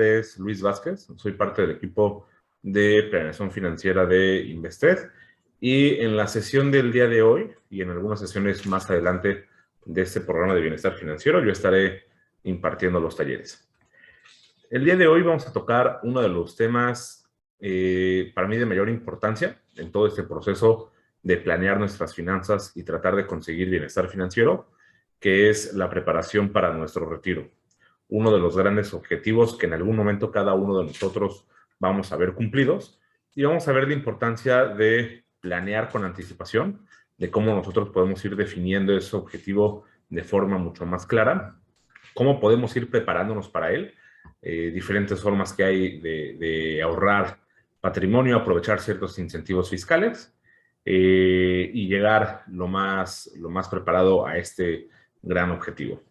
es Luis Vázquez, soy parte del equipo de planeación financiera de Invested y en la sesión del día de hoy y en algunas sesiones más adelante de este programa de bienestar financiero yo estaré impartiendo los talleres. El día de hoy vamos a tocar uno de los temas para mí de mayor importancia en todo este proceso de planear nuestras finanzas y tratar de conseguir bienestar financiero, que es la preparación para nuestro retiro. Uno de los grandes objetivos que en algún momento cada uno de nosotros vamos a ver cumplidos y vamos a ver la importancia de planear con anticipación, de cómo nosotros podemos ir definiendo ese objetivo de forma mucho más clara, cómo podemos ir preparándonos para él, diferentes formas que hay de ahorrar patrimonio, aprovechar ciertos incentivos fiscales y llegar lo más preparado a este gran objetivo.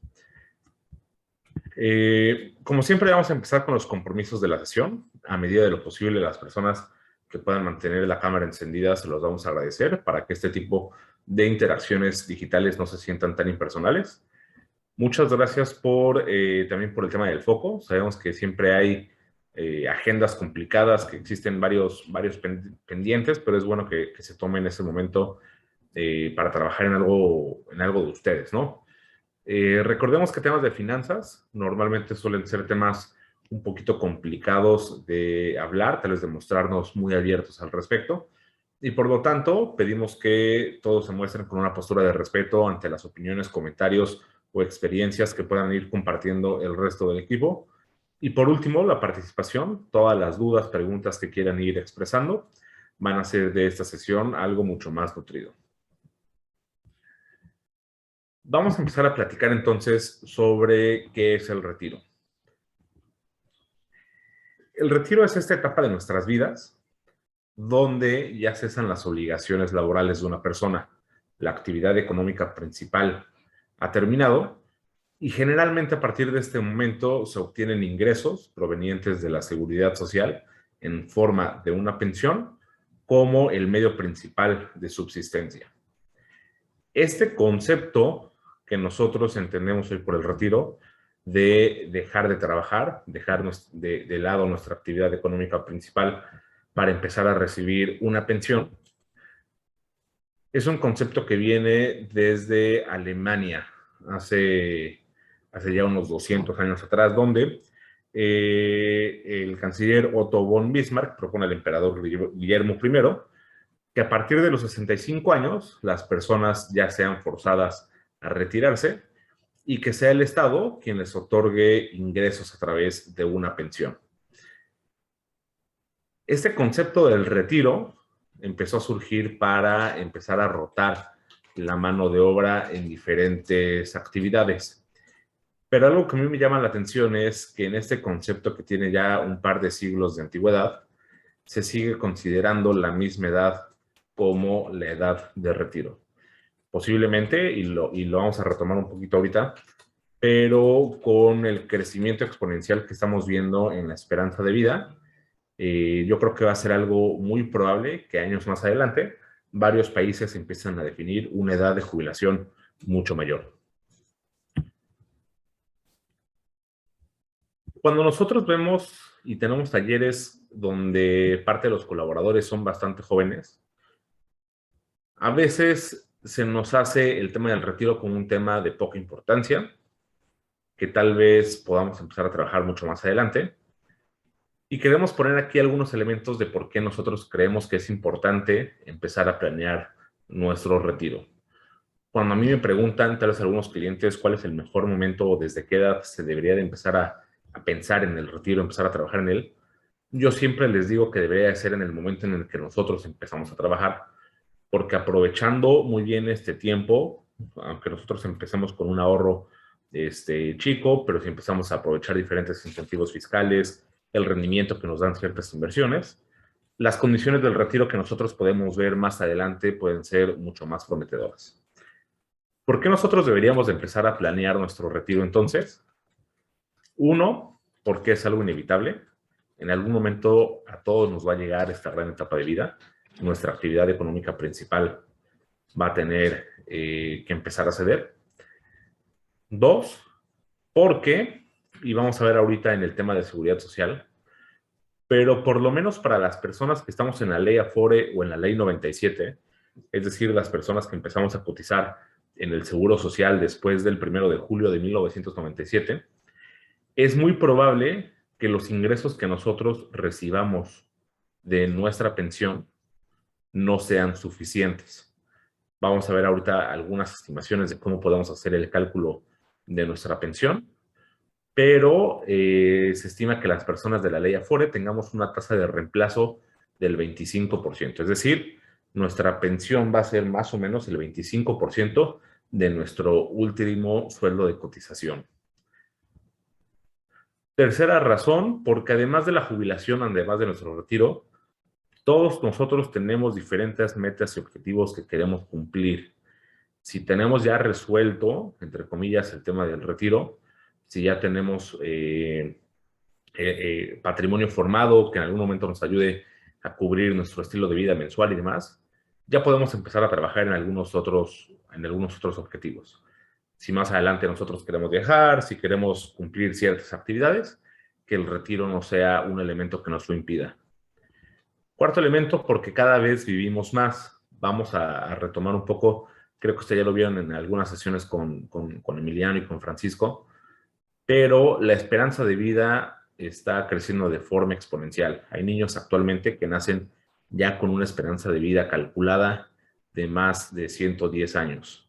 Como siempre, vamos a empezar con los compromisos de la sesión. A medida de lo posible, las personas que puedan mantener la cámara encendida se los vamos a agradecer para que este tipo de interacciones digitales no se sientan tan impersonales. Muchas gracias también por el tema del foco. Sabemos que siempre hay agendas complicadas, que existen varios pendientes, pero es bueno que se tomen ese momento para trabajar en algo de ustedes, ¿no? Recordemos que temas de finanzas normalmente suelen ser temas un poquito complicados de hablar, tal vez de mostrarnos muy abiertos al respecto. Y por lo tanto, pedimos que todos se muestren con una postura de respeto ante las opiniones, comentarios o experiencias que puedan ir compartiendo el resto del equipo. Y por último, la participación. Todas las dudas, preguntas que quieran ir expresando van a hacer de esta sesión algo mucho más nutrido. Vamos a empezar a platicar entonces sobre qué es el retiro. El retiro es esta etapa de nuestras vidas donde ya cesan las obligaciones laborales de una persona. La actividad económica principal ha terminado y generalmente a partir de este momento se obtienen ingresos provenientes de la seguridad social en forma de una pensión como el medio principal de subsistencia. Este concepto que nosotros entendemos hoy por el retiro, de dejar de trabajar, dejar de lado nuestra actividad económica principal para empezar a recibir una pensión, es un concepto que viene desde Alemania, hace ya unos 200 años atrás, donde el canciller Otto von Bismarck propone al emperador Guillermo I que a partir de los 65 años las personas ya sean forzadas a retirarse y que sea el Estado quien les otorgue ingresos a través de una pensión. Este concepto del retiro empezó a surgir para empezar a rotar la mano de obra en diferentes actividades. Pero algo que a mí me llama la atención es que en este concepto que tiene ya un par de siglos de antigüedad, se sigue considerando la misma edad como la edad de retiro. Posiblemente, y lo vamos a retomar un poquito ahorita, pero con el crecimiento exponencial que estamos viendo en la esperanza de vida, yo creo que va a ser algo muy probable que años más adelante varios países empiezan a definir una edad de jubilación mucho mayor. Cuando nosotros vemos y tenemos talleres donde parte de los colaboradores son bastante jóvenes, a veces se nos hace el tema del retiro como un tema de poca importancia, que tal vez podamos empezar a trabajar mucho más adelante. Y queremos poner aquí algunos elementos de por qué nosotros creemos que es importante empezar a planear nuestro retiro. Cuando a mí me preguntan, tal vez algunos clientes, cuál es el mejor momento o desde qué edad se debería de empezar a pensar en el retiro, empezar a trabajar en él, yo siempre les digo que debería de ser en el momento en el que nosotros empezamos a trabajar, porque aprovechando muy bien este tiempo, aunque nosotros empecemos con un ahorro chico, pero si empezamos a aprovechar diferentes incentivos fiscales, el rendimiento que nos dan ciertas inversiones, las condiciones del retiro que nosotros podemos ver más adelante pueden ser mucho más prometedoras. ¿Por qué nosotros deberíamos de empezar a planear nuestro retiro entonces? Uno, porque es algo inevitable. En algún momento a todos nos va a llegar esta gran etapa de vida. Nuestra actividad económica principal va a tener que empezar a ceder. Dos, porque y vamos a ver ahorita en el tema de seguridad social, pero por lo menos para las personas que estamos en la ley Afore o en la ley 97, es decir, las personas que empezamos a cotizar en el Seguro Social después del 1 de julio de 1997, es muy probable que los ingresos que nosotros recibamos de nuestra pensión no sean suficientes. Vamos a ver ahorita algunas estimaciones de cómo podemos hacer el cálculo de nuestra pensión, pero se estima que las personas de la ley Afore tengamos una tasa de reemplazo del 25%, es decir, nuestra pensión va a ser más o menos el 25% de nuestro último sueldo de cotización. Tercera razón, porque además de la jubilación, además de nuestro retiro, todos nosotros tenemos diferentes metas y objetivos que queremos cumplir. Si tenemos ya resuelto, entre comillas, el tema del retiro, si ya tenemos patrimonio formado que en algún momento nos ayude a cubrir nuestro estilo de vida mensual y demás, ya podemos empezar a trabajar en algunos otros objetivos. Si más adelante nosotros queremos viajar, si queremos cumplir ciertas actividades, que el retiro no sea un elemento que nos lo impida. Cuarto elemento, porque cada vez vivimos más. Vamos a retomar un poco, creo que ustedes ya lo vieron en algunas sesiones con Emiliano y con Francisco, pero la esperanza de vida está creciendo de forma exponencial. Hay niños actualmente que nacen ya con una esperanza de vida calculada de más de 110 años.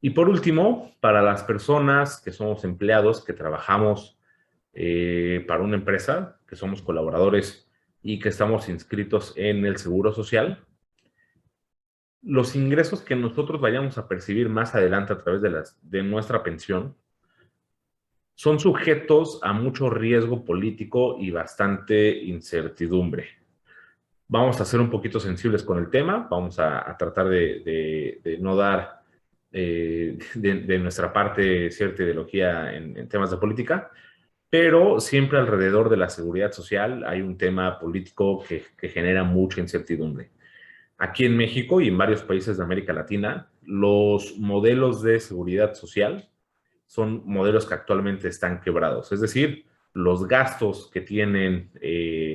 Y por último, para las personas que somos empleados, que trabajamos para una empresa, que somos colaboradores y que estamos inscritos en el Seguro Social, los ingresos que nosotros vayamos a percibir más adelante a través de nuestra pensión son sujetos a mucho riesgo político y bastante incertidumbre. Vamos a ser un poquito sensibles con el tema, vamos a tratar de no dar de nuestra parte cierta ideología en temas de política, pero siempre alrededor de la seguridad social hay un tema político que genera mucha incertidumbre. Aquí en México y en varios países de América Latina, los modelos de seguridad social son modelos que actualmente están quebrados. Es decir, los gastos que tienen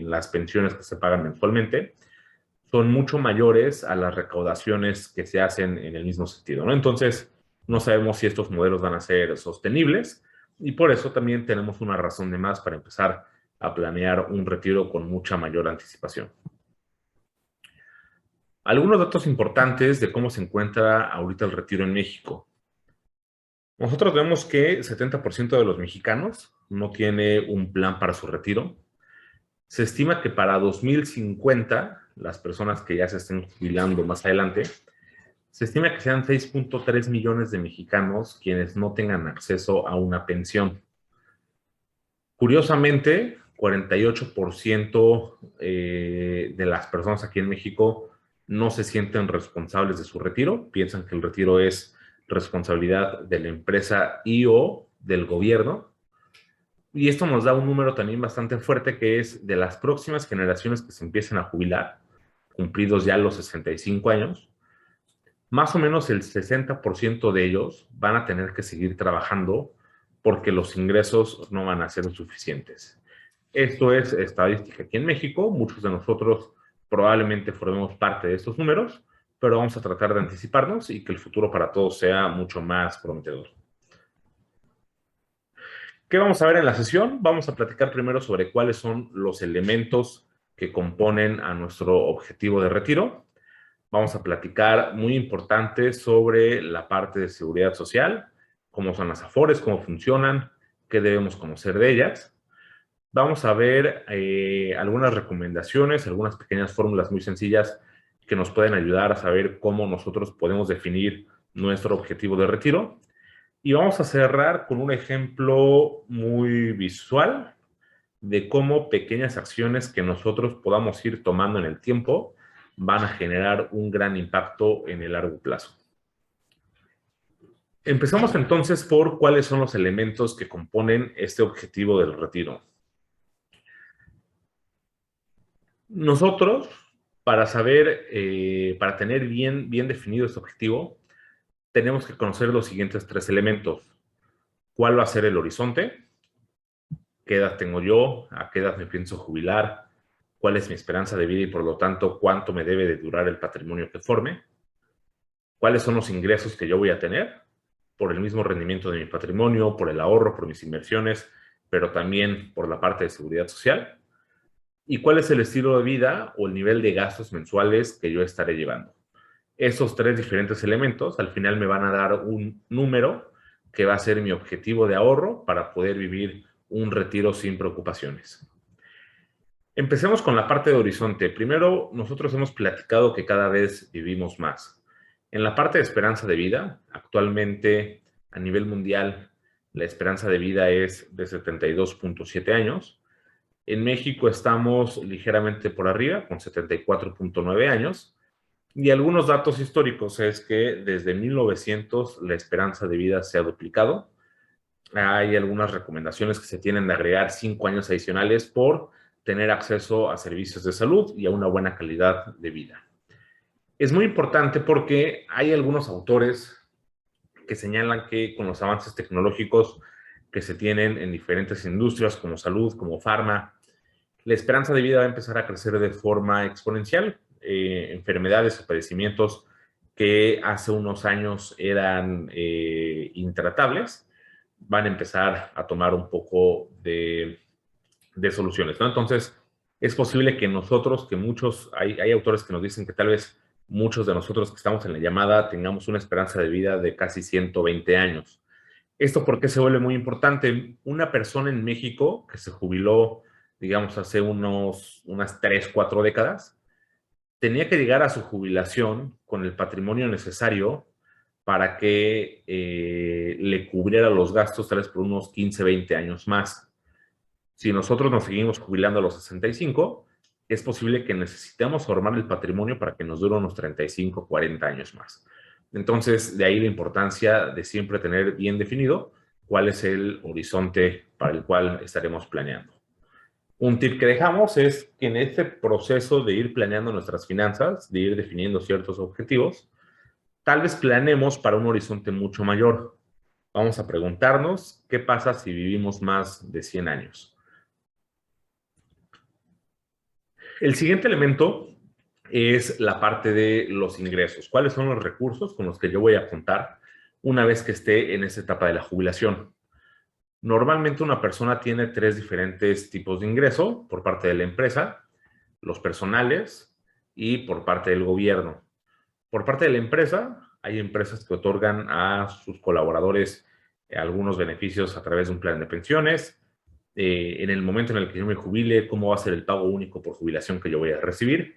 las pensiones que se pagan mensualmente son mucho mayores a las recaudaciones que se hacen en el mismo sentido, ¿no? Entonces, no sabemos si estos modelos van a ser sostenibles y por eso también tenemos una razón de más para empezar a planear un retiro con mucha mayor anticipación. Algunos datos importantes de cómo se encuentra ahorita el retiro en México. Nosotros vemos que 70% de los mexicanos no tiene un plan para su retiro. Se estima que para 2050, las personas que ya se estén jubilando más adelante, se estima que sean 6.3 millones de mexicanos quienes no tengan acceso a una pensión. Curiosamente, 48% de las personas aquí en México no se sienten responsables de su retiro, piensan que el retiro es responsabilidad de la empresa y o del gobierno. Y esto nos da un número también bastante fuerte, que es de las próximas generaciones que se empiecen a jubilar, cumplidos ya los 65 años, más o menos el 60% de ellos van a tener que seguir trabajando porque los ingresos no van a ser suficientes. Esto es estadística aquí en México. Muchos de nosotros probablemente formemos parte de estos números, pero vamos a tratar de anticiparnos y que el futuro para todos sea mucho más prometedor. ¿Qué vamos a ver en la sesión? Vamos a platicar primero sobre cuáles son los elementos que componen a nuestro objetivo de retiro. Vamos a platicar, muy importante, sobre la parte de seguridad social, cómo son las Afores, cómo funcionan, qué debemos conocer de ellas. Vamos a ver algunas recomendaciones, algunas pequeñas fórmulas muy sencillas que nos pueden ayudar a saber cómo nosotros podemos definir nuestro objetivo de retiro. Y vamos a cerrar con un ejemplo muy visual de cómo pequeñas acciones que nosotros podamos ir tomando en el tiempo van a generar un gran impacto en el largo plazo. Empezamos entonces por cuáles son los elementos que componen este objetivo del retiro. Nosotros, para saber, para tener bien definido este objetivo, tenemos que conocer los siguientes tres elementos. ¿Cuál va a ser el horizonte? qué edad tengo yo, a qué edad me pienso jubilar, cuál es mi esperanza de vida y por lo tanto cuánto me debe de durar el patrimonio que forme, cuáles son los ingresos que yo voy a tener por el mismo rendimiento de mi patrimonio, por el ahorro, por mis inversiones, pero también por la parte de seguridad social, y cuál es el estilo de vida o el nivel de gastos mensuales que yo estaré llevando. Esos tres diferentes elementos al final me van a dar un número que va a ser mi objetivo de ahorro para poder vivir un retiro sin preocupaciones. Empecemos con la parte de horizonte. Primero, nosotros hemos platicado que cada vez vivimos más. En la parte de esperanza de vida, actualmente a nivel mundial, la esperanza de vida es de 72.7 años. En México estamos ligeramente por arriba, con 74.9 años. Y algunos datos históricos es que desde 1900 la esperanza de vida se ha duplicado. Hay algunas recomendaciones que se tienen de agregar 5 años adicionales por tener acceso a servicios de salud y a una buena calidad de vida. Es muy importante porque hay algunos autores que señalan que con los avances tecnológicos que se tienen en diferentes industrias como salud, como farma, la esperanza de vida va a empezar a crecer de forma exponencial. Enfermedades o padecimientos que hace unos años eran intratables van a empezar a tomar un poco de soluciones, ¿no? Entonces, es posible que nosotros, que muchos, hay autores que nos dicen que tal vez muchos de nosotros que estamos en la llamada tengamos una esperanza de vida de casi 120 años. ¿Esto por qué se vuelve muy importante? Una persona en México que se jubiló, digamos, hace unas 3, 4 décadas, tenía que llegar a su jubilación con el patrimonio necesario para que le cubriera los gastos tal vez por unos 15, 20 años más. Si nosotros nos seguimos jubilando a los 65, es posible que necesitemos formar el patrimonio para que nos dure unos 35, 40 años más. Entonces, de ahí la importancia de siempre tener bien definido cuál es el horizonte para el cual estaremos planeando. Un tip que dejamos es que en este proceso de ir planeando nuestras finanzas, de ir definiendo ciertos objetivos, tal vez planeemos para un horizonte mucho mayor. Vamos a preguntarnos qué pasa si vivimos más de 100 años. El siguiente elemento es la parte de los ingresos. ¿Cuáles son los recursos con los que yo voy a contar una vez que esté en esa etapa de la jubilación? Normalmente una persona tiene 3 diferentes tipos de ingreso por parte de la empresa, los personales y por parte del gobierno. Por parte de la empresa, hay empresas que otorgan a sus colaboradores algunos beneficios a través de un plan de pensiones. En el momento en el que yo me jubile, cómo va a ser el pago único por jubilación que yo voy a recibir.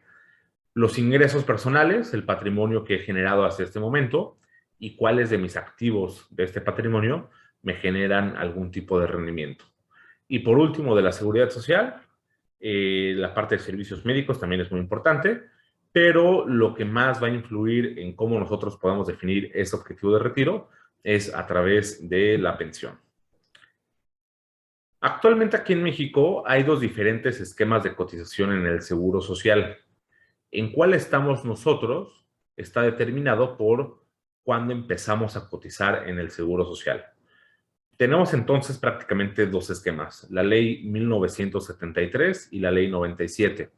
Los ingresos personales, el patrimonio que he generado hasta este momento y cuáles de mis activos de este patrimonio me generan algún tipo de rendimiento. Y por último, de la seguridad social, la parte de servicios médicos también es muy importante, pero lo que más va a influir en cómo nosotros podamos definir ese objetivo de retiro es a través de la pensión. Actualmente aquí en México hay 2 diferentes esquemas de cotización en el Seguro Social. En cuál estamos nosotros está determinado por cuándo empezamos a cotizar en el Seguro Social. Tenemos entonces prácticamente 2 esquemas, la Ley 1973 y la Ley 97.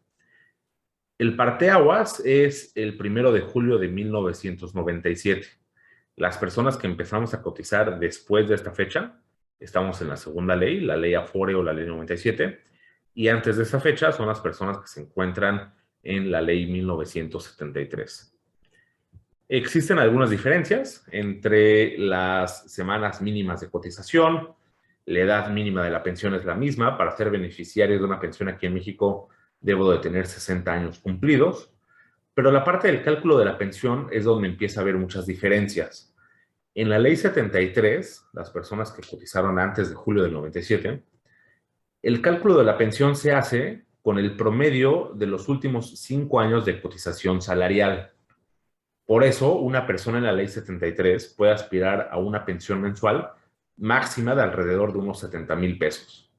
El parteaguas es el 1 de julio de 1997. Las personas que empezamos a cotizar después de esta fecha, estamos en la segunda ley, la ley Afore o la ley 97, y antes de esa fecha son las personas que se encuentran en la ley 1973. Existen algunas diferencias entre las semanas mínimas de cotización, la edad mínima de la pensión es la misma. Para ser beneficiario de una pensión aquí en México debo de tener 60 años cumplidos, pero la parte del cálculo de la pensión es donde empieza a haber muchas diferencias. En la ley 73, las personas que cotizaron antes de julio del 97, el cálculo de la pensión se hace con el promedio de los últimos 5 años de cotización salarial. Por eso, una persona en la ley 73 puede aspirar a una pensión mensual máxima de alrededor de unos 70,000 pesos.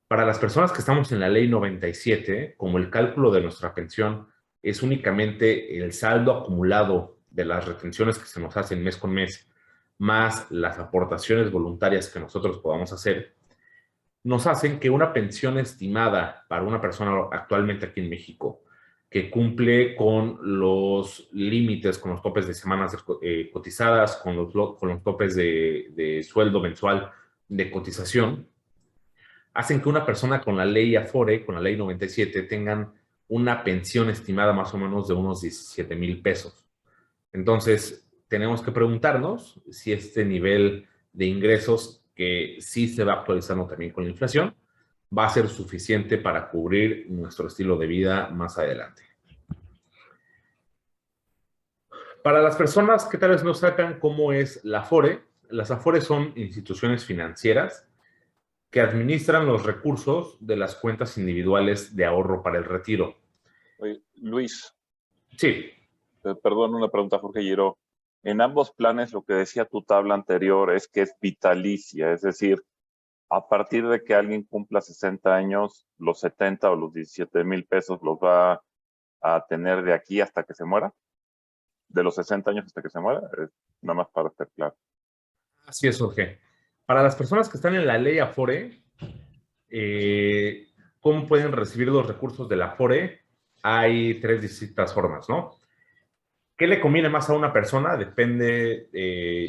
Para las personas que estamos en la ley 97, como el cálculo de nuestra pensión es únicamente el saldo acumulado de las retenciones que se nos hacen mes con mes, más las aportaciones voluntarias que nosotros podamos hacer, nos hacen que una pensión estimada para una persona actualmente aquí en México, que cumple con los límites, con los topes de semanas cotizadas, con los topes de sueldo mensual de cotización, hacen que una persona con la ley Afore, con la ley 97, tengan una pensión estimada más o menos de unos 17,000 pesos. Entonces, tenemos que preguntarnos si este nivel de ingresos, que sí se va actualizando también con la inflación, va a ser suficiente para cubrir nuestro estilo de vida más adelante. Para las personas que tal vez no sepan cómo es la Afore, las Afores son instituciones financieras que administran los recursos de las cuentas individuales de ahorro para el retiro. Oye, Luis, Sí, perdón, una pregunta, Jorge Giró. En ambos planes, lo que decía tu tabla anterior es que es vitalicia, es decir, a partir de que alguien cumpla 60 años, los 70 o los 17,000 pesos los va a tener de aquí hasta que se muera, de los 60 años hasta que se muera, nada más para estar claro. así es, Jorge. Para las personas que están en la ley Afore, ¿cómo pueden recibir los recursos de la Afore? Hay tres distintas formas, ¿no? ¿Qué le conviene más a una persona? Depende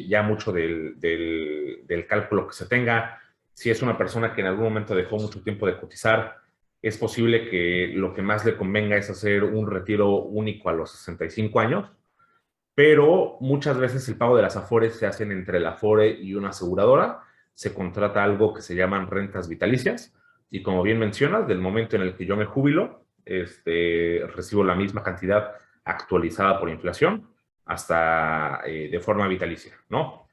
ya mucho del cálculo que se tenga. Si es una persona que en algún momento dejó mucho tiempo de cotizar, es posible que lo que más le convenga es hacer un retiro único a los 65 años, pero muchas veces el pago de las Afores se hacen entre la Afore y una aseguradora. Se contrata algo que se llaman rentas vitalicias y, como bien mencionas, del momento en el que yo me jubilo, recibo la misma cantidad actualizada por inflación hasta de forma vitalicia, ¿no?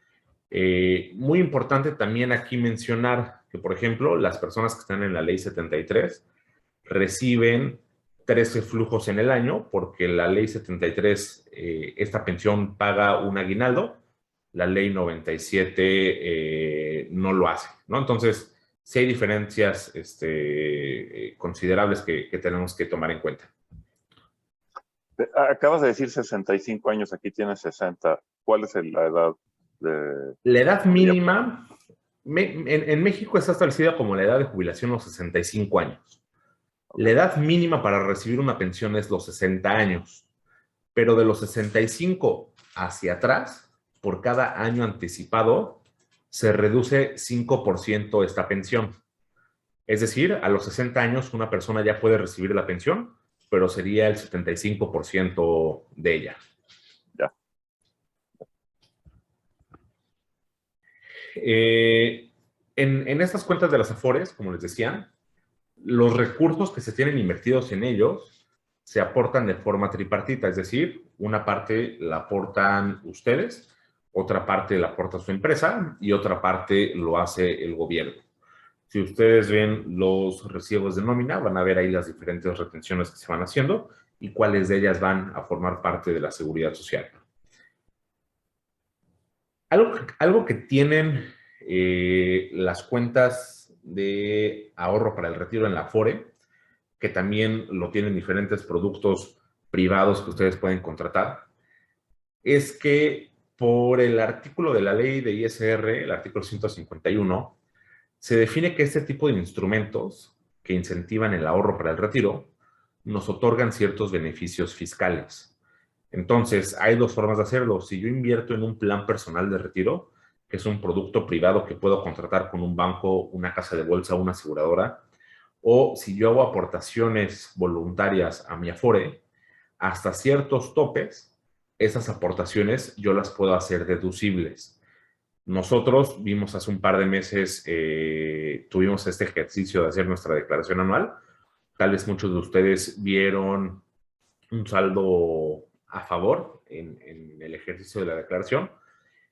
Muy importante también aquí mencionar que, por ejemplo, las personas que están en la ley 73 reciben 13 flujos en el año, porque la ley 73, esta pensión paga un aguinaldo, la ley 97 no lo hace, ¿no? Entonces, sí hay diferencias considerables que tenemos que tomar en cuenta. Acabas de decir 65 años, aquí tienes 60. ¿Cuál es la edad de...? La edad mínima, en México está establecida como la edad de jubilación los 65 años. La edad mínima para recibir una pensión es los 60 años, pero de los 65 hacia atrás, por cada año anticipado, se reduce 5% esta pensión. Es decir, a los 60 años una persona ya puede recibir la pensión, pero sería el 75% de ella. Ya. En estas cuentas de las Afores, como les decía, los recursos que se tienen invertidos en ellos se aportan de forma tripartita, es decir, una parte la aportan ustedes, otra parte la aporta su empresa y otra parte lo hace el gobierno. Si ustedes ven los recibos de nómina, van a ver ahí las diferentes retenciones que se van haciendo y cuáles de ellas van a formar parte de la seguridad social. Algo que tienen las cuentas de ahorro para el retiro en la Afore, que también lo tienen diferentes productos privados que ustedes pueden contratar, es que por el artículo de la ley de ISR, el artículo 151, se define que este tipo de instrumentos que incentivan el ahorro para el retiro nos otorgan ciertos beneficios fiscales. Entonces, hay dos formas de hacerlo. Si yo invierto en un plan personal de retiro, que es un producto privado que puedo contratar con un banco, una casa de bolsa, una aseguradora, o si yo hago aportaciones voluntarias a mi Afore, hasta ciertos topes, esas aportaciones yo las puedo hacer deducibles. Nosotros vimos hace un par de meses, tuvimos este ejercicio de hacer nuestra declaración anual. Tal vez muchos de ustedes vieron un saldo a favor en el ejercicio de la declaración.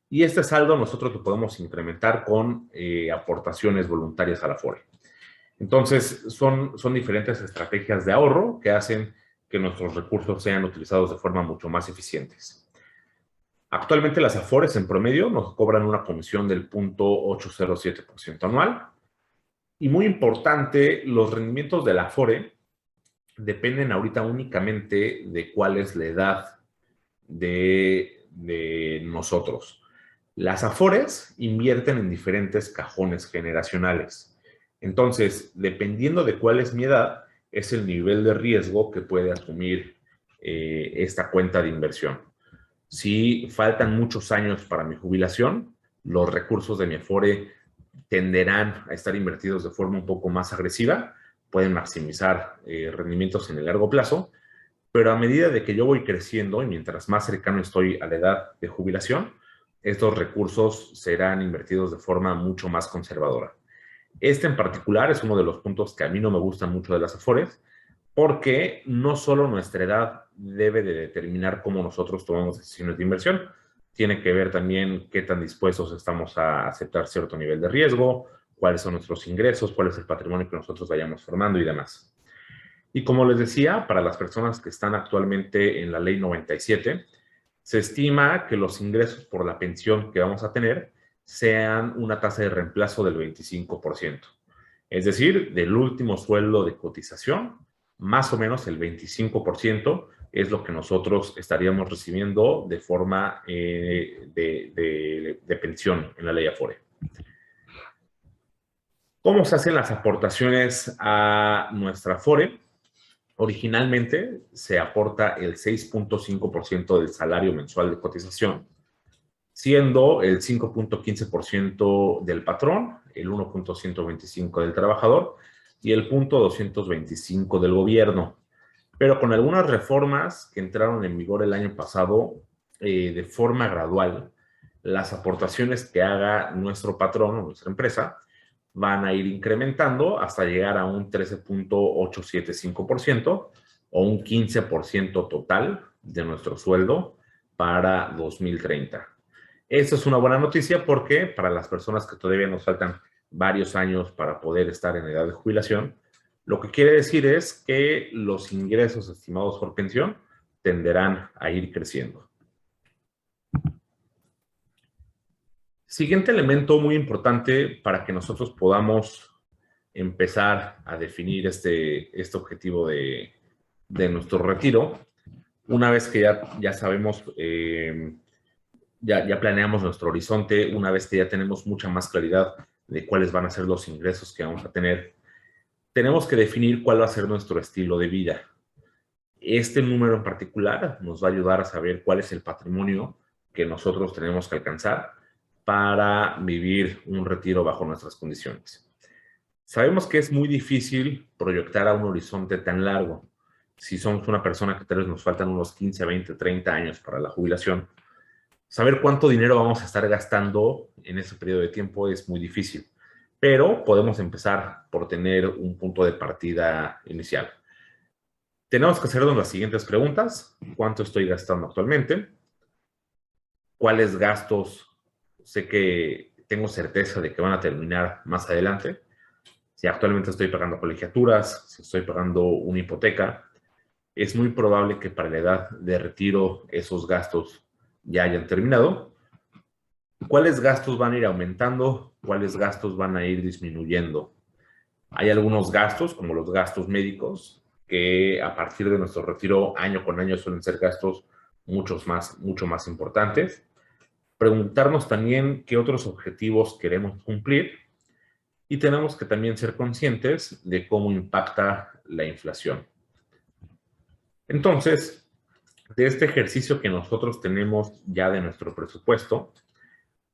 Y este saldo nosotros lo podemos incrementar con aportaciones voluntarias a la Afore. Entonces, son diferentes estrategias de ahorro que hacen que nuestros recursos sean utilizados de forma mucho más eficientes. Actualmente las Afores en promedio nos cobran una comisión del 0.807% anual. Y muy importante, los rendimientos de la Afore dependen ahorita únicamente de cuál es la edad de nosotros. Las Afores invierten en diferentes cajones generacionales. Entonces, dependiendo de cuál es mi edad, es el nivel de riesgo que puede asumir esta cuenta de inversión. Si faltan muchos años para mi jubilación, los recursos de mi Afore tenderán a estar invertidos de forma un poco más agresiva, pueden maximizar rendimientos en el largo plazo, pero a medida de que yo voy creciendo y mientras más cercano estoy a la edad de jubilación, estos recursos serán invertidos de forma mucho más conservadora. Este en particular es uno de los puntos que a mí no me gustan mucho de las Afores, porque no solo nuestra edad debe de determinar cómo nosotros tomamos decisiones de inversión, tiene que ver también qué tan dispuestos estamos a aceptar cierto nivel de riesgo, cuáles son nuestros ingresos, cuál es el patrimonio que nosotros vayamos formando y demás. Y como les decía, para las personas que están actualmente en la ley 97, se estima que los ingresos por la pensión que vamos a tener sean una tasa de reemplazo del 25%. Es decir, del último sueldo de cotización, más o menos el 25% es lo que nosotros estaríamos recibiendo de forma de pensión en la ley Afore. ¿Cómo se hacen las aportaciones a nuestra Afore? Originalmente se aporta el 6.5% del salario mensual de cotización, siendo el 5.15% del patrón, el 1.125 del trabajador y el 0.225 del gobierno. Pero con algunas reformas que entraron en vigor el año pasado, de forma gradual, las aportaciones que haga nuestro patrón o nuestra empresa van a ir incrementando hasta llegar a un 13.875% o un 15% total de nuestro sueldo para 2030. Eso es una buena noticia porque para las personas que todavía nos faltan varios años para poder estar en edad de jubilación, lo que quiere decir es que los ingresos estimados por pensión tenderán a ir creciendo. Siguiente elemento muy importante para que nosotros podamos empezar a definir este objetivo de nuestro retiro. Una vez que ya sabemos, ya planeamos nuestro horizonte, una vez que ya tenemos mucha más claridad de cuáles van a ser los ingresos que vamos a tener, tenemos que definir cuál va a ser nuestro estilo de vida. Este número en particular nos va a ayudar a saber cuál es el patrimonio que nosotros tenemos que alcanzar para vivir un retiro bajo nuestras condiciones. Sabemos que es muy difícil proyectar a un horizonte tan largo. Si somos una persona que tal vez nos faltan unos 15, 20, 30 años para la jubilación, saber cuánto dinero vamos a estar gastando en ese periodo de tiempo es muy difícil. Pero podemos empezar por tener un punto de partida inicial. Tenemos que hacernos las siguientes preguntas. ¿Cuánto estoy gastando actualmente? ¿Cuáles gastos sé que tengo certeza de que van a terminar más adelante? Si actualmente estoy pagando colegiaturas, si estoy pagando una hipoteca, es muy probable que para la edad de retiro esos gastos ya hayan terminado. ¿Cuáles gastos van a ir aumentando? ¿Cuáles gastos van a ir disminuyendo? Hay algunos gastos, como los gastos médicos, que a partir de nuestro retiro año con año suelen ser gastos mucho más importantes. Preguntarnos también qué otros objetivos queremos cumplir y tenemos que también ser conscientes de cómo impacta la inflación. Entonces, de este ejercicio que nosotros tenemos ya de nuestro presupuesto,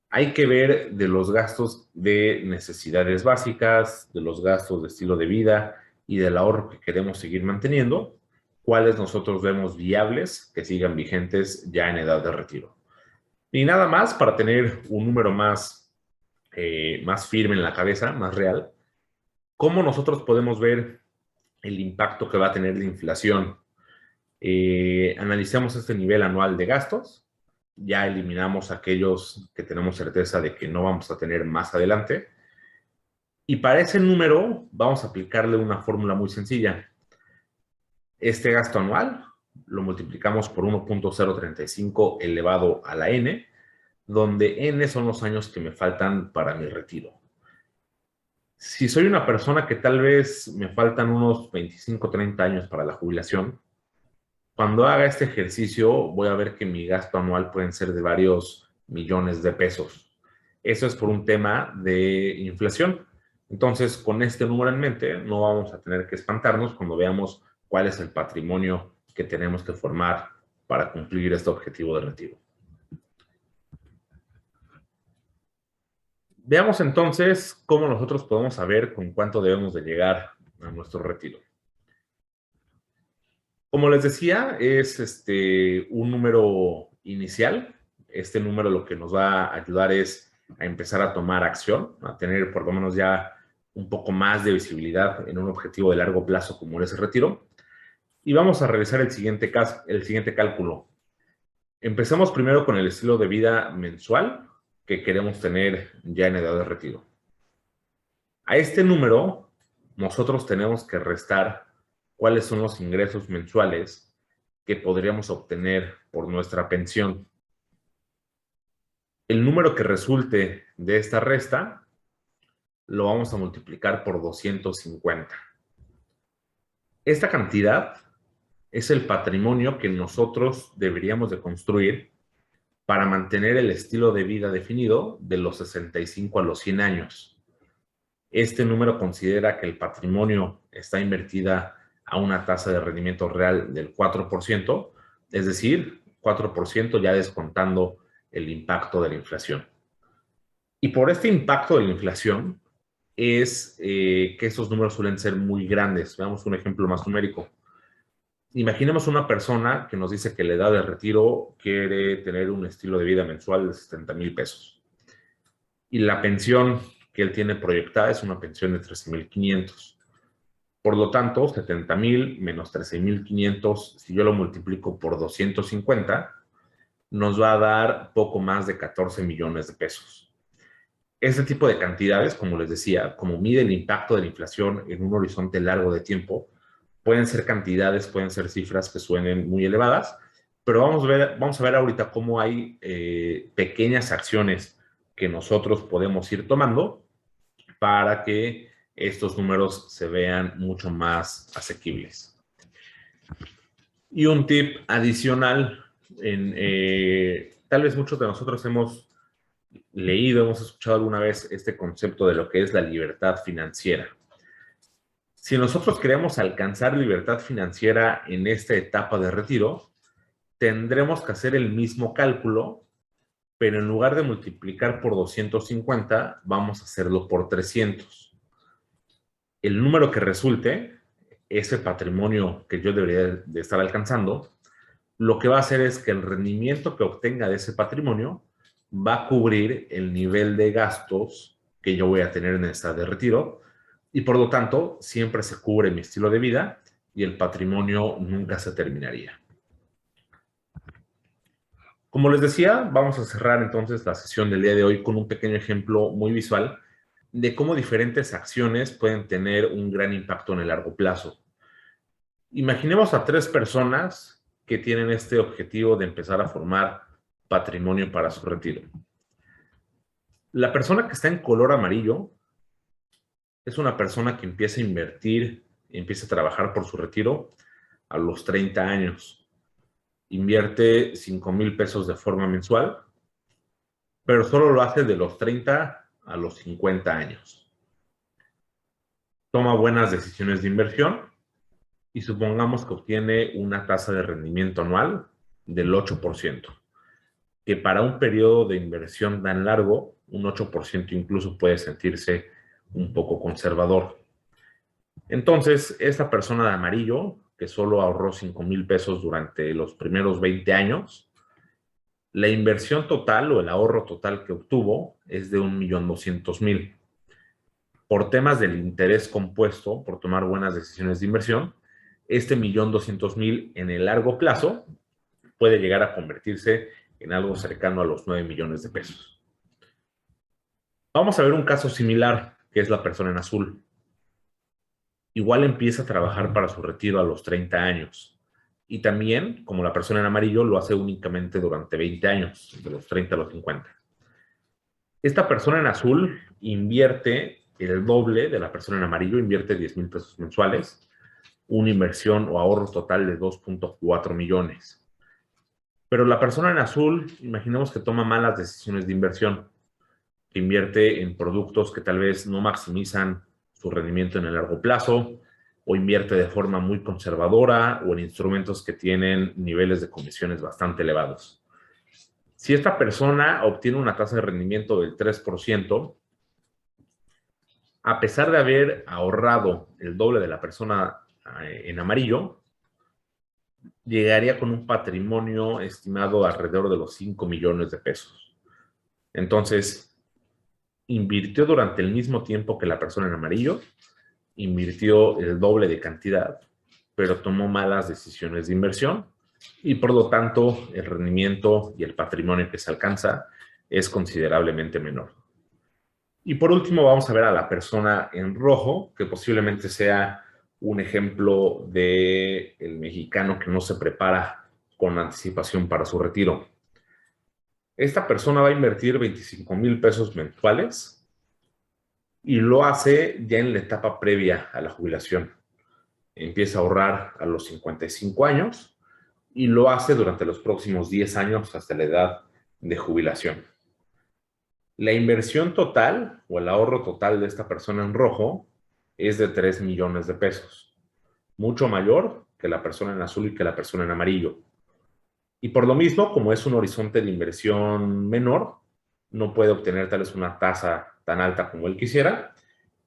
hay que ver de los gastos de necesidades básicas, de los gastos de estilo de vida y del ahorro que queremos seguir manteniendo, cuáles nosotros vemos viables que sigan vigentes ya en edad de retiro. Y nada más para tener un número más firme en la cabeza, más real, ¿cómo nosotros podemos ver el impacto que va a tener la inflación? Analicemos este nivel anual de gastos, ya eliminamos aquellos que tenemos certeza de que no vamos a tener más adelante, y para ese número vamos a aplicarle una fórmula muy sencilla. Este gasto anual lo multiplicamos por 1.035 elevado a la n, donde n son los años que me faltan para mi retiro. Si soy una persona que tal vez me faltan unos 25, 30 años para la jubilación, cuando haga este ejercicio voy a ver que mi gasto anual pueden ser de varios millones de pesos. Eso es por un tema de inflación. Entonces, con este número en mente, no vamos a tener que espantarnos cuando veamos cuál es el patrimonio que tenemos que formar para cumplir este objetivo de retiro. Veamos entonces cómo nosotros podemos saber con cuánto debemos de llegar a nuestro retiro. Como les decía, es un número inicial. Este número lo que nos va a ayudar es a empezar a tomar acción, a tener por lo menos ya un poco más de visibilidad en un objetivo de largo plazo como es el retiro. Y vamos a realizar el siguiente cálculo. Empecemos primero con el estilo de vida mensual que queremos tener ya en edad de retiro. A este número, nosotros tenemos que restar cuáles son los ingresos mensuales que podríamos obtener por nuestra pensión. El número que resulte de esta resta lo vamos a multiplicar por 250. Esta cantidad es el patrimonio que nosotros deberíamos de construir para mantener el estilo de vida definido de los 65 a los 100 años. Este número considera que el patrimonio está invertida a una tasa de rendimiento real del 4%, es decir, 4% ya descontando el impacto de la inflación. Y por este impacto de la inflación es que estos números suelen ser muy grandes. Veamos un ejemplo más numérico. Imaginemos una persona que nos dice que la edad de retiro quiere tener un estilo de vida mensual de 70,000 pesos. Y la pensión que él tiene proyectada es una pensión de 13,500. Por lo tanto, 70,000 menos 13,500, si yo lo multiplico por 250, nos va a dar poco más de 14 millones de pesos. Este tipo de cantidades, como les decía, como mide el impacto de la inflación en un horizonte largo de tiempo, pueden ser cantidades, pueden ser cifras que suenen muy elevadas, pero vamos a ver ahorita cómo hay pequeñas acciones que nosotros podemos ir tomando para que estos números se vean mucho más asequibles. Y un tip adicional, tal vez muchos de nosotros hemos leído, hemos escuchado alguna vez este concepto de lo que es la libertad financiera. Si nosotros queremos alcanzar libertad financiera en esta etapa de retiro, tendremos que hacer el mismo cálculo, pero en lugar de multiplicar por 250, vamos a hacerlo por 300. El número que resulte, ese patrimonio que yo debería de estar alcanzando, lo que va a hacer es que el rendimiento que obtenga de ese patrimonio va a cubrir el nivel de gastos que yo voy a tener en esta de retiro y por lo tanto siempre se cubre mi estilo de vida y el patrimonio nunca se terminaría. Como les decía, vamos a cerrar entonces la sesión del día de hoy con un pequeño ejemplo muy visual de cómo diferentes acciones pueden tener un gran impacto en el largo plazo. Imaginemos a 3 personas que tienen este objetivo de empezar a formar patrimonio para su retiro. La persona que está en color amarillo es una persona que empieza a invertir, empieza a trabajar por su retiro a los 30 años. Invierte 5,000 pesos de forma mensual, pero solo lo hace de los 30 a los 50 años. Toma buenas decisiones de inversión y supongamos que obtiene una tasa de rendimiento anual del 8%, que para un periodo de inversión tan largo, un 8% incluso puede sentirse un poco conservador. Entonces, esta persona de amarillo, que solo ahorró 5,000 pesos durante los primeros 20 años, la inversión total o el ahorro total que obtuvo es de 1,200,000. Por temas del interés compuesto, por tomar buenas decisiones de inversión, este 1,200,000 en el largo plazo puede llegar a convertirse en algo cercano a los 9 millones de pesos. Vamos a ver un caso similar, que es la persona en azul. Igual empieza a trabajar para su retiro a los 30 años. Y también, como la persona en amarillo, lo hace únicamente durante 20 años, de los 30 a los 50. Esta persona en azul invierte el doble de la persona en amarillo, invierte 10,000 pesos mensuales, una inversión o ahorro total de 2,4 millones. Pero la persona en azul, imaginemos que toma malas decisiones de inversión. que invierte en productos que tal vez no maximizan su rendimiento en el largo plazo, o invierte de forma muy conservadora, o en instrumentos que tienen niveles de comisiones bastante elevados. Si esta persona obtiene una tasa de rendimiento del 3%, a pesar de haber ahorrado el doble de la persona en amarillo, llegaría con un patrimonio estimado alrededor de los 5 millones de pesos. Entonces, invirtió durante el mismo tiempo que la persona en amarillo, invirtió el doble de cantidad, pero tomó malas decisiones de inversión y por lo tanto el rendimiento y el patrimonio que se alcanza es considerablemente menor. Y por último vamos a ver a la persona en rojo, que posiblemente sea un ejemplo de el mexicano que no se prepara con anticipación para su retiro. Esta persona va a invertir 25,000 pesos mensuales y lo hace ya en la etapa previa a la jubilación. Empieza a ahorrar a los 55 años y lo hace durante los próximos 10 años hasta la edad de jubilación. La inversión total o el ahorro total de esta persona en rojo es de 3 millones de pesos, mucho mayor que la persona en azul y que la persona en amarillo. Y por lo mismo, como es un horizonte de inversión menor, no puede obtener tal vez una tasa tan alta como él quisiera,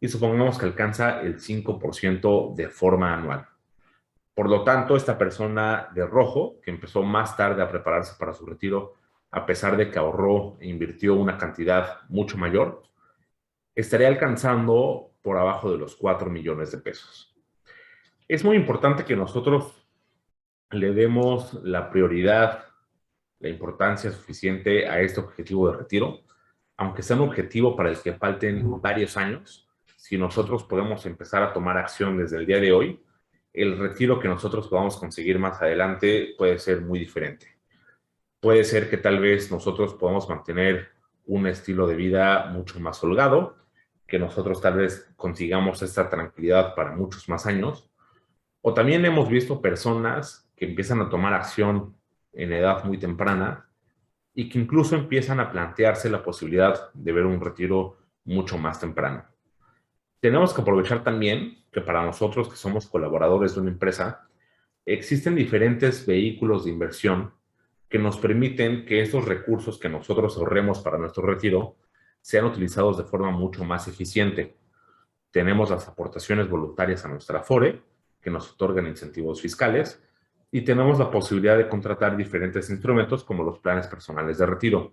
y supongamos que alcanza el 5% de forma anual. Por lo tanto, esta persona de rojo, que empezó más tarde a prepararse para su retiro, a pesar de que ahorró e invirtió una cantidad mucho mayor, estaría alcanzando por abajo de los 4 millones de pesos. Es muy importante que nosotros le demos la prioridad, la importancia suficiente a este objetivo de retiro, aunque sea un objetivo para el que falten varios años. Si nosotros podemos empezar a tomar acción desde el día de hoy, el retiro que nosotros podamos conseguir más adelante puede ser muy diferente. Puede ser que tal vez nosotros podamos mantener un estilo de vida mucho más holgado, que nosotros tal vez consigamos esta tranquilidad para muchos más años. O también hemos visto personas que empiezan a tomar acción en edad muy temprana y que incluso empiezan a plantearse la posibilidad de ver un retiro mucho más temprano. Tenemos que aprovechar también que para nosotros que somos colaboradores de una empresa, existen diferentes vehículos de inversión que nos permiten que estos recursos que nosotros ahorremos para nuestro retiro sean utilizados de forma mucho más eficiente. Tenemos las aportaciones voluntarias a nuestra Afore, que nos otorgan incentivos fiscales, y tenemos la posibilidad de contratar diferentes instrumentos como los planes personales de retiro,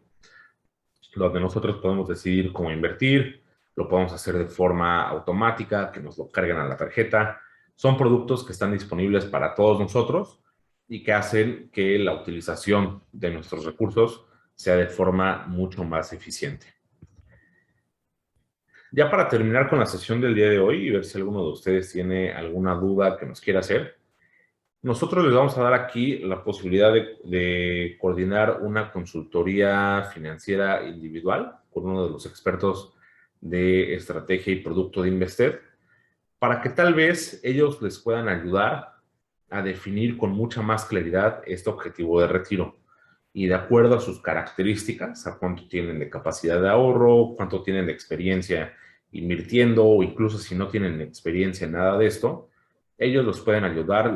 donde nosotros podemos decidir cómo invertir, lo podemos hacer de forma automática, que nos lo carguen a la tarjeta. Son productos que están disponibles para todos nosotros y que hacen que la utilización de nuestros recursos sea de forma mucho más eficiente. Ya para terminar con la sesión del día de hoy y ver si alguno de ustedes tiene alguna duda que nos quiera hacer, nosotros les vamos a dar aquí la posibilidad de coordinar una consultoría financiera individual con uno de los expertos de estrategia y producto de Invested, para que tal vez ellos les puedan ayudar a definir con mucha más claridad este objetivo de retiro y de acuerdo a sus características, a cuánto tienen de capacidad de ahorro, cuánto tienen de experiencia invirtiendo o incluso si no tienen experiencia en nada de esto, ellos los pueden ayudar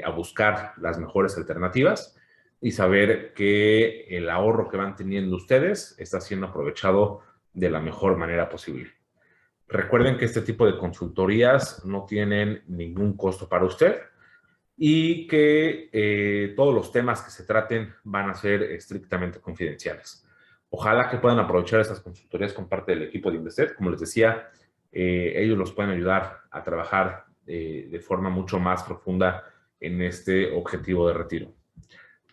a buscar las mejores alternativas y saber que el ahorro que van teniendo ustedes está siendo aprovechado de la mejor manera posible. Recuerden que este tipo de consultorías no tienen ningún costo para usted y que todos los temas que se traten van a ser estrictamente confidenciales. Ojalá que puedan aprovechar estas consultorías con parte del equipo de Invested. Como les decía, ellos los pueden ayudar a trabajar de forma mucho más profunda en este objetivo de retiro.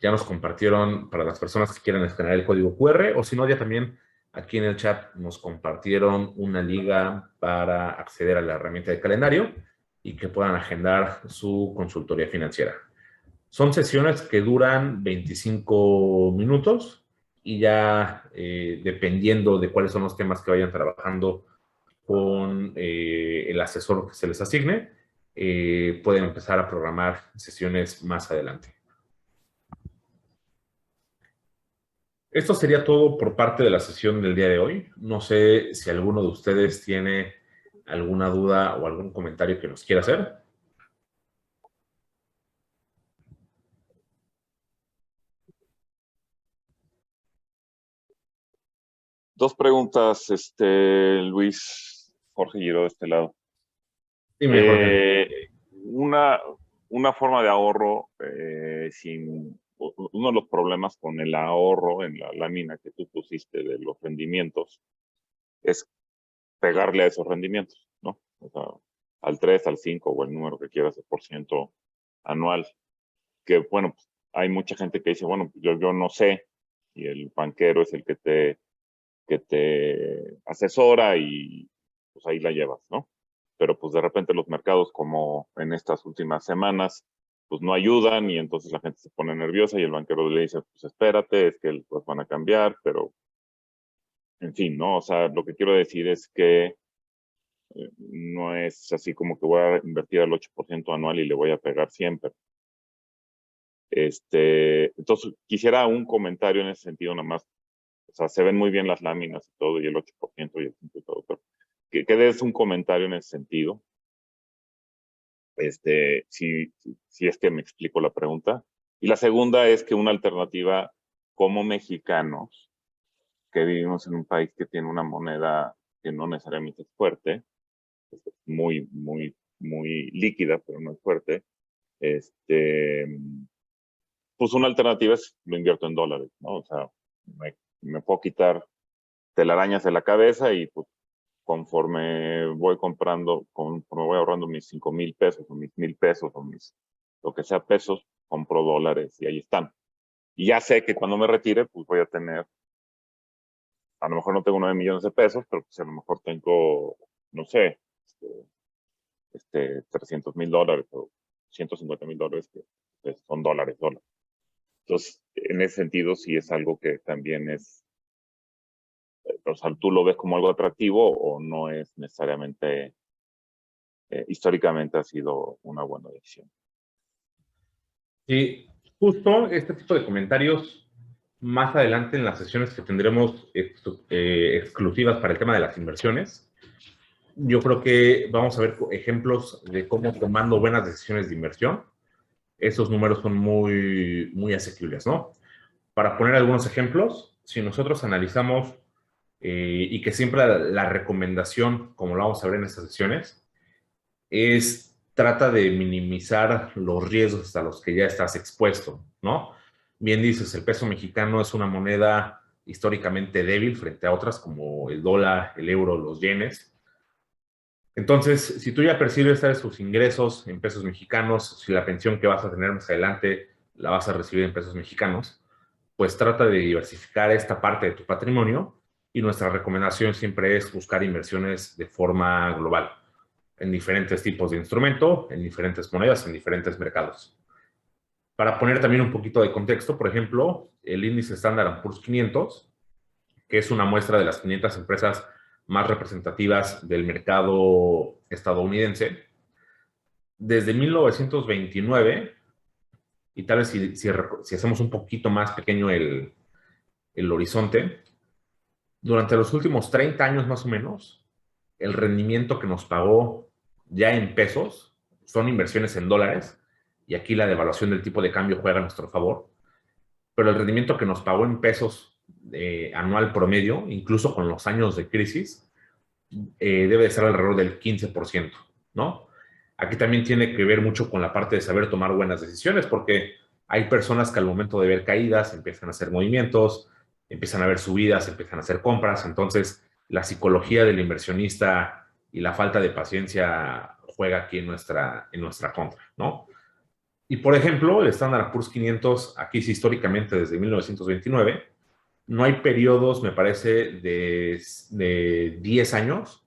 Ya nos compartieron, para las personas que quieran escanear el código QR, o si no, ya también aquí en el chat nos compartieron una liga para acceder a la herramienta de calendario y que puedan agendar su consultoría financiera. Son sesiones que duran 25 minutos y ya dependiendo de cuáles son los temas que vayan trabajando con el asesor que se les asigne, pueden empezar a programar sesiones más adelante. Esto sería todo por parte de la sesión del día de hoy. No sé si alguno de ustedes tiene alguna duda o algún comentario que nos quiera hacer. Dos preguntas, Luis, Jorge Giro de este lado. Dime, Jorge. Eh, una, una forma de ahorro uno de los problemas con el ahorro en la lámina que tú pusiste de los rendimientos es pegarle a esos rendimientos, ¿no? O sea, al 3 al 5 o el número que quieras de por ciento anual. Que bueno, pues, hay mucha gente que dice, bueno, pues, yo no sé, y el banquero es el que te asesora y pues ahí la llevas, ¿no? Pero pues de repente los mercados, como en estas últimas semanas, pues no ayudan y entonces la gente se pone nerviosa y el banquero le dice, pues espérate, es que pues van a cambiar, pero en fin, ¿no? O sea, lo que quiero decir es que no es así como que voy a invertir al 8% anual y le voy a pegar siempre. Entonces, quisiera un comentario en ese sentido, nada más. O sea, se ven muy bien las láminas y todo, y el 8% y el 5 y todo, pero que des un comentario en ese sentido, si es que me explico la pregunta. Y la segunda es que una alternativa como mexicanos, que vivimos en un país que tiene una moneda que no necesariamente es fuerte, es muy líquida, pero no es fuerte, este, pues una alternativa es lo invierto en dólares, ¿no? O sea, me puedo quitar telarañas de la cabeza y pues conforme voy comprando, conforme voy ahorrando mis 5,000 pesos o mis 1,000 pesos o lo que sea pesos, compro dólares y ahí están. Y ya sé que cuando me retire, pues voy a tener, a lo mejor no tengo 9 millones de pesos, pero pues a lo mejor tengo, no sé, 300,000 dólares o 150,000 dólares, que pues, son dólares. Entonces, en ese sentido, sí es algo que también es, o sea, tú lo ves como algo atractivo o no es necesariamente, históricamente ha sido una buena decisión. Sí, justo este tipo de comentarios más adelante en las sesiones que tendremos exclusivas para el tema de las inversiones. Yo creo que vamos a ver ejemplos de cómo tomando buenas decisiones de inversión, esos números son muy asequibles, ¿no? Para poner algunos ejemplos, si nosotros analizamos y que siempre la recomendación, como lo vamos a ver en estas sesiones, es trata de minimizar los riesgos a los que ya estás expuesto, ¿no? Bien dices, el peso mexicano es una moneda históricamente débil frente a otras como el dólar, el euro, los yenes. Entonces, si tú ya percibes tus ingresos en pesos mexicanos, si la pensión que vas a tener más adelante la vas a recibir en pesos mexicanos, pues trata de diversificar esta parte de tu patrimonio y nuestra recomendación siempre es buscar inversiones de forma global, en diferentes tipos de instrumento, en diferentes monedas, en diferentes mercados. Para poner también un poquito de contexto, por ejemplo, el índice Standard Poor's 500, que es una muestra de las 500 empresas más representativas del mercado estadounidense, desde 1929, y tal vez si hacemos un poquito más pequeño el horizonte, durante los últimos 30 años más o menos, el rendimiento que nos pagó ya en pesos, son inversiones en dólares, y aquí la devaluación del tipo de cambio juega a nuestro favor, pero el rendimiento que nos pagó en pesos anual promedio, incluso con los años de crisis, debe de ser alrededor del 15%, ¿no? Aquí también tiene que ver mucho con la parte de saber tomar buenas decisiones, porque hay personas que al momento de ver caídas empiezan a hacer movimientos, empiezan a ver subidas, empiezan a hacer compras, entonces la psicología del inversionista y la falta de paciencia juega aquí en nuestra contra, ¿no? Y por ejemplo, el Standard Poor's 500, aquí sí históricamente desde 1929, no hay periodos, me parece, de 10 años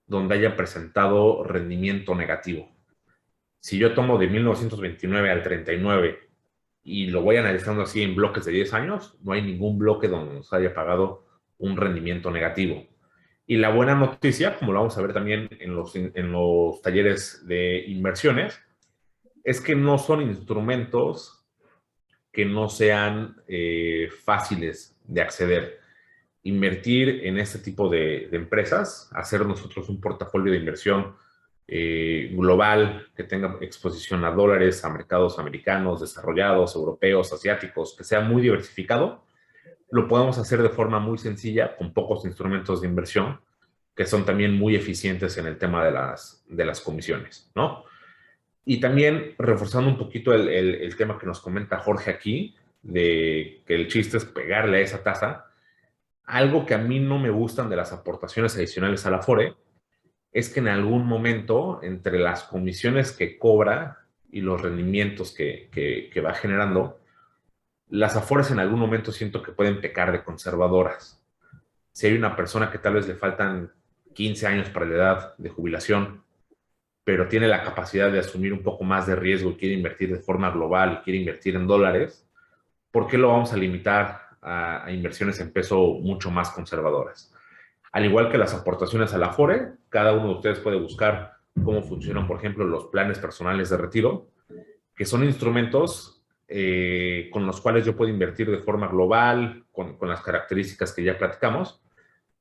donde haya presentado rendimiento negativo. Si yo tomo de 1929 al 39 y lo voy analizando así en bloques de 10 años, no hay ningún bloque donde nos haya pagado un rendimiento negativo. Y la buena noticia, como lo vamos a ver también en los talleres de inversiones, es que no son instrumentos que no sean fáciles de acceder. Invertir en este tipo de empresas, hacer nosotros un portafolio de inversión global que tenga exposición a dólares, a mercados americanos, desarrollados, europeos, asiáticos, que sea muy diversificado, lo podemos hacer de forma muy sencilla, con pocos instrumentos de inversión, que son también muy eficientes en el tema de las comisiones, ¿no? Y también reforzando un poquito el tema que nos comenta Jorge aquí, de que el chiste es pegarle a esa tasa, algo que a mí no me gustan de las aportaciones adicionales a la FORE es que en algún momento, entre las comisiones que cobra y los rendimientos que va generando, las Afores en algún momento siento que pueden pecar de conservadoras. Si hay una persona que tal vez le faltan 15 años para la edad de jubilación, pero tiene la capacidad de asumir un poco más de riesgo y quiere invertir de forma global y quiere invertir en dólares, ¿por qué lo vamos a limitar a inversiones en peso mucho más conservadoras? Al igual que las aportaciones a la Afore, cada uno de ustedes puede buscar cómo funcionan, por ejemplo, los planes personales de retiro, que son instrumentos con los cuales yo puedo invertir de forma global, con las características que ya platicamos,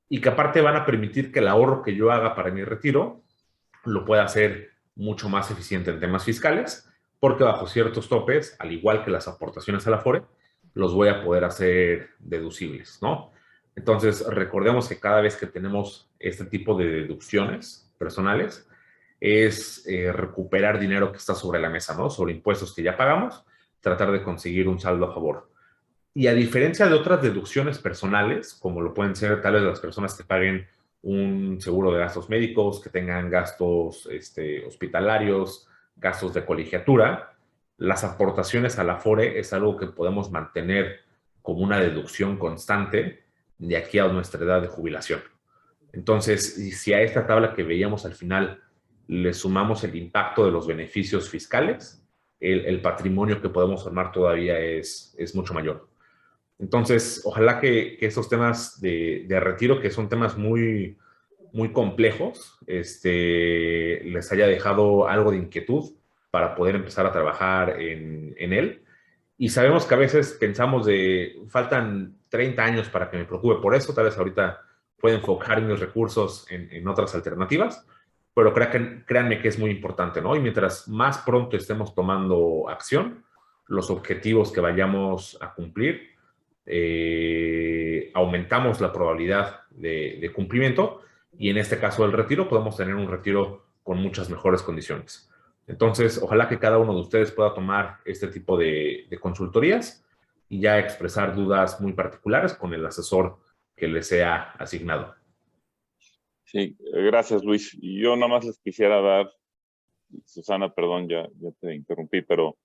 y que aparte van a permitir que el ahorro que yo haga para mi retiro lo pueda hacer mucho más eficiente en temas fiscales, porque bajo ciertos topes, al igual que las aportaciones a la FORE, los voy a poder hacer deducibles, ¿no? Entonces, recordemos que cada vez que tenemos este tipo de deducciones personales, es recuperar dinero que está sobre la mesa, ¿no? Sobre impuestos que ya pagamos, tratar de conseguir un saldo a favor. Y a diferencia de otras deducciones personales, como lo pueden ser tal vez las personas que paguen un seguro de gastos médicos, que tengan gastos hospitalarios, gastos de colegiatura, las aportaciones a la FORE es algo que podemos mantener como una deducción constante de aquí a nuestra edad de jubilación. Entonces, si a esta tabla que veíamos al final le sumamos el impacto de los beneficios fiscales, el patrimonio que podemos formar todavía es mucho mayor. Entonces, ojalá que esos temas de retiro, que son temas muy, muy complejos, les haya dejado algo de inquietud para poder empezar a trabajar en él. Y sabemos que a veces pensamos de, faltan 30 años para que me preocupe por eso, tal vez ahorita puedo enfocar mis recursos en otras alternativas, pero créanme que es muy importante, ¿no? Y mientras más pronto estemos tomando acción, los objetivos que vayamos a cumplir, aumentamos la probabilidad de cumplimiento y en este caso del retiro podemos tener un retiro con muchas mejores condiciones. Entonces, ojalá que cada uno de ustedes pueda tomar este tipo de consultorías y ya expresar dudas muy particulares con el asesor que les sea asignado. Sí, gracias Luis. Y yo nada más les quisiera dar, Susana, perdón, ya te interrumpí, pero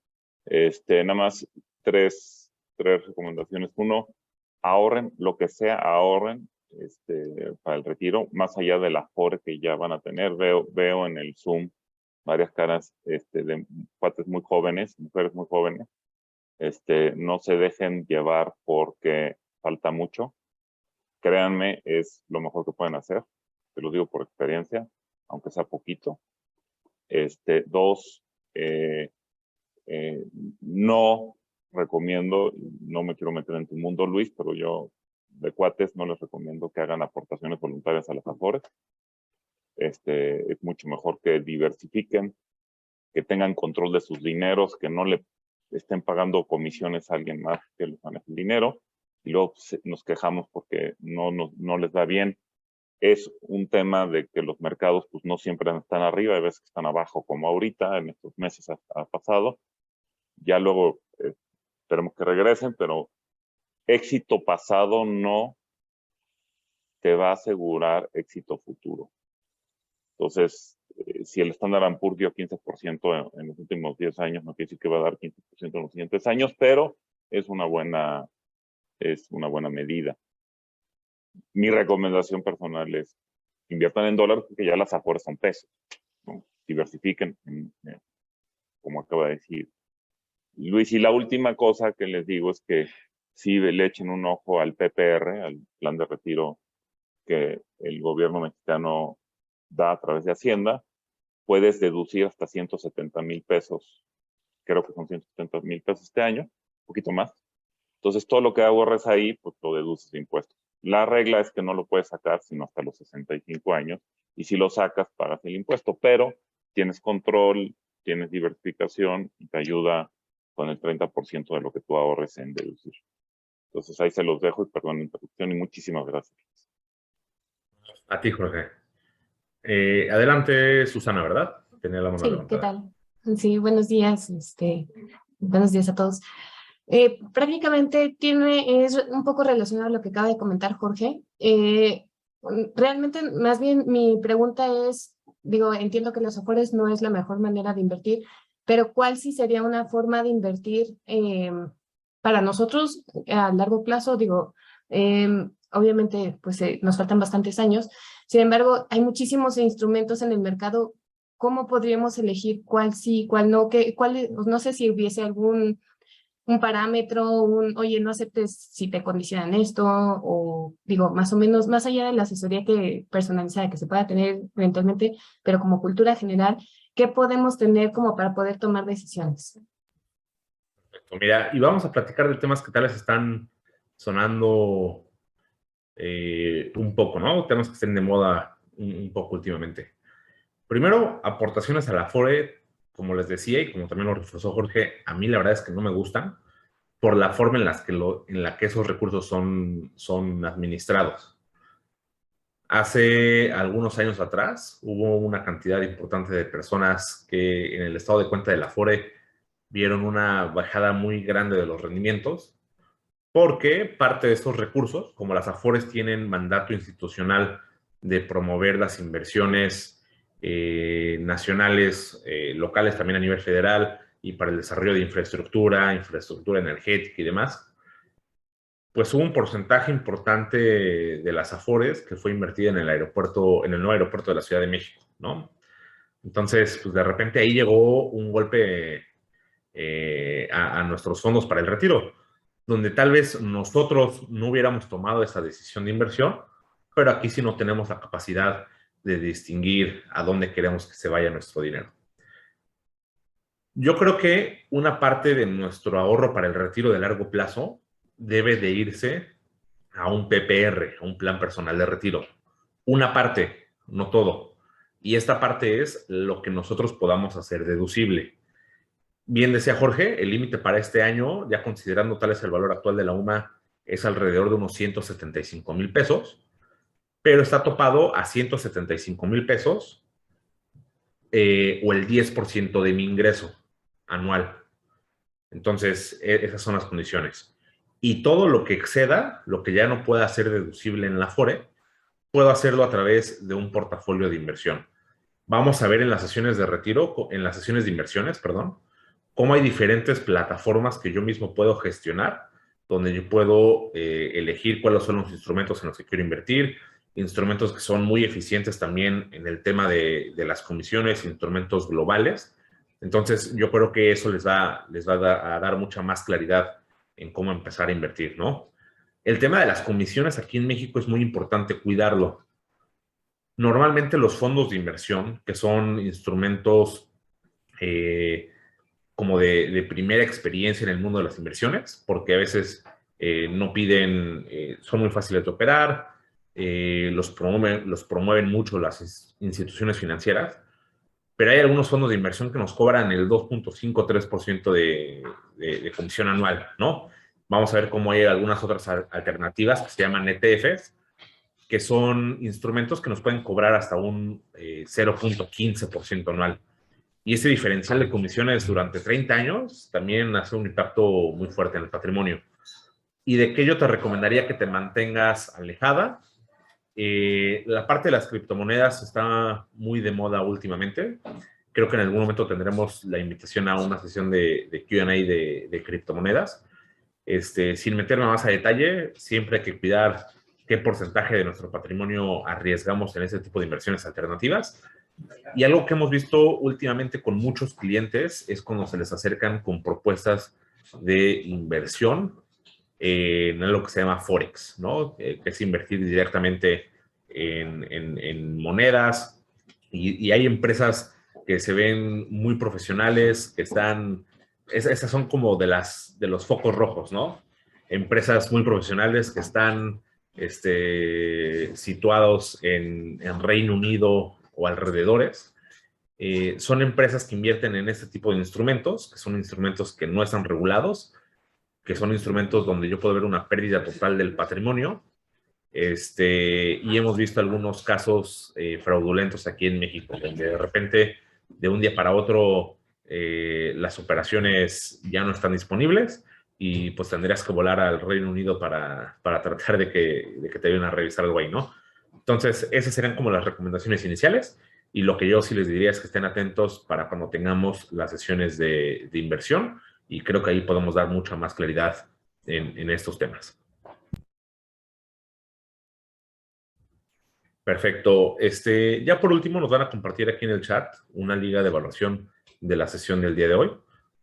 nada más tres recomendaciones. Uno, ahorren lo que sea, ahorren para el retiro, más allá de la Afore que ya van a tener. Veo en el Zoom varias caras de cuates muy jóvenes, mujeres muy jóvenes. No se dejen llevar porque falta mucho. Créanme, es lo mejor que pueden hacer. Te lo digo por experiencia, aunque sea poquito. Dos, no recomiendo, no me quiero meter en tu mundo, Luis, pero yo de cuates no les recomiendo que hagan aportaciones voluntarias a las Afores. Es mucho mejor que diversifiquen, que tengan control de sus dineros, que no le estén pagando comisiones a alguien más que les maneje el dinero, y luego nos quejamos porque no les da bien. Es un tema de que los mercados pues no siempre están arriba, hay veces que están abajo, como ahorita, en estos meses ha pasado. Ya luego esperemos que regresen, pero éxito pasado no te va a asegurar éxito futuro. Entonces, si el Standard & Poor's dio 15% en los últimos 10 años, no quiere decir que va a dar 15% en los siguientes años, pero es una buena medida. Mi recomendación personal es inviertan en dólares porque ya las Afores son pesos, ¿no? Diversifiquen, como acaba de decir Luis. Y la última cosa que les digo es que sí le echen un ojo al PPR, al plan de retiro que el gobierno mexicano da a través de Hacienda. Puedes deducir hasta 170,000 pesos, creo que son 170,000 pesos este año, poquito más. Entonces, todo lo que ahorres ahí, pues lo deduces de impuestos. La regla es que no lo puedes sacar sino hasta los 65 años, y si lo sacas, pagas el impuesto, pero tienes control, tienes diversificación y te ayuda con el 30% de lo que tú ahorres en deducir. Entonces, ahí se los dejo y perdón la interrupción y muchísimas gracias. A ti, Jorge. Adelante, Susana, ¿verdad? Tenía la mano Sí, ¿qué levantada. tal? Sí, buenos días, buenos días a todos. Prácticamente es un poco relacionado a lo que acaba de comentar Jorge. Realmente, más bien, mi pregunta es, digo, entiendo que los afores no es la mejor manera de invertir, pero ¿cuál sí sería una forma de invertir para nosotros a largo plazo? Digo, obviamente, pues nos faltan bastantes años. Sin embargo, hay muchísimos instrumentos en el mercado. ¿Cómo podríamos elegir cuál sí, cuál no? No sé si hubiese algún un parámetro, oye, no aceptes si te condicionan esto, o digo, más o menos, más allá de la asesoría personalizada que se pueda tener eventualmente, pero como cultura general, ¿qué podemos tener como para poder tomar decisiones? Perfecto. Mira, y vamos a platicar de temas que tal vez están sonando un poco, ¿no? Temas que estén de moda un poco últimamente. Primero, aportaciones a la Afore, como les decía y como también lo reforzó Jorge, a mí la verdad es que no me gustan por la forma en la que esos recursos son administrados. Hace algunos años atrás hubo una cantidad importante de personas que en el estado de cuenta de la Afore vieron una bajada muy grande de los rendimientos porque parte de estos recursos, como las Afores tienen mandato institucional de promover las inversiones nacionales, locales también a nivel federal y para el desarrollo de infraestructura energética y demás, pues hubo un porcentaje importante de las Afores que fue invertida en el aeropuerto, en el nuevo aeropuerto de la Ciudad de México, ¿no? Entonces, pues de repente ahí llegó un golpe a nuestros fondos para el retiro, donde tal vez nosotros no hubiéramos tomado esa decisión de inversión, pero aquí sí no tenemos la capacidad de distinguir a dónde queremos que se vaya nuestro dinero. Yo creo que una parte de nuestro ahorro para el retiro de largo plazo debe de irse a un PPR, a un plan personal de retiro. Una parte, no todo. Y esta parte es lo que nosotros podamos hacer deducible. Bien decía Jorge, el límite para este año, ya considerando tal es el valor actual de la UMA, es alrededor de unos 175,000 pesos, pero está topado a 175,000 pesos o el 10% de mi ingreso anual. Entonces, esas son las condiciones. Y todo lo que exceda, lo que ya no pueda ser deducible en la Afore, puedo hacerlo a través de un portafolio de inversión. Vamos a ver en las sesiones de retiro, en las sesiones de inversiones, perdón, cómo hay diferentes plataformas que yo mismo puedo gestionar, donde yo puedo elegir cuáles son los instrumentos en los que quiero invertir, instrumentos que son muy eficientes también en el tema de las comisiones, instrumentos globales. Entonces, yo creo que eso les va a dar mucha más claridad en cómo empezar a invertir, ¿no? El tema de las comisiones aquí en México es muy importante cuidarlo. Normalmente los fondos de inversión, que son instrumentos como de primera experiencia en el mundo de las inversiones, porque a veces no piden, son muy fáciles de operar, los promueven mucho las instituciones financieras, pero hay algunos fondos de inversión que nos cobran el 2.5-3% de comisión anual, ¿no? Vamos a ver cómo hay algunas otras alternativas que se llaman ETFs, que son instrumentos que nos pueden cobrar hasta un 0.15% anual. Y ese diferencial de comisiones durante 30 años también hace un impacto muy fuerte en el patrimonio. ¿Y de qué yo te recomendaría que te mantengas alejada? La parte de las criptomonedas está muy de moda últimamente. Creo que en algún momento tendremos la invitación a una sesión de Q&A de criptomonedas. Sin meterme más a detalle, siempre hay que cuidar qué porcentaje de nuestro patrimonio arriesgamos en ese tipo de inversiones alternativas. Y algo que hemos visto últimamente con muchos clientes es cuando se les acercan con propuestas de inversión en lo que se llama Forex, ¿no? Que es invertir directamente en monedas. Y hay empresas que se ven muy profesionales, que están esas son como de los focos rojos, ¿no? Empresas muy profesionales que están situados en Reino Unido o alrededores. Son empresas que invierten en este tipo de instrumentos, que son instrumentos que no están regulados, que son instrumentos donde yo puedo ver una pérdida total del patrimonio. Y hemos visto algunos casos fraudulentos aquí en México, donde de repente, de un día para otro, las operaciones ya no están disponibles y pues tendrías que volar al Reino Unido para tratar de que te vayan a revisar algo ahí, ¿no? Entonces, esas serían como las recomendaciones iniciales, y lo que yo sí les diría es que estén atentos para cuando tengamos las sesiones de inversión, y creo que ahí podemos dar mucha más claridad en estos temas. Perfecto. Ya por último nos van a compartir aquí en el chat una liga de evaluación de la sesión del día de hoy.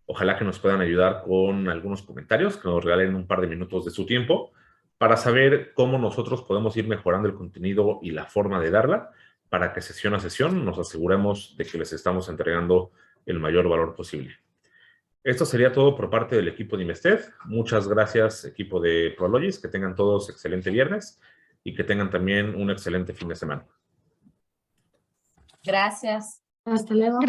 Ojalá que nos puedan ayudar con algunos comentarios, que nos regalen un par de minutos de su tiempo para saber cómo nosotros podemos ir mejorando el contenido y la forma de darla, para que sesión a sesión nos aseguremos de que les estamos entregando el mayor valor posible. Esto sería todo por parte del equipo de Invested. Muchas gracias, equipo de Prologis. Que tengan todos excelente viernes y que tengan también un excelente fin de semana. Gracias. Hasta luego.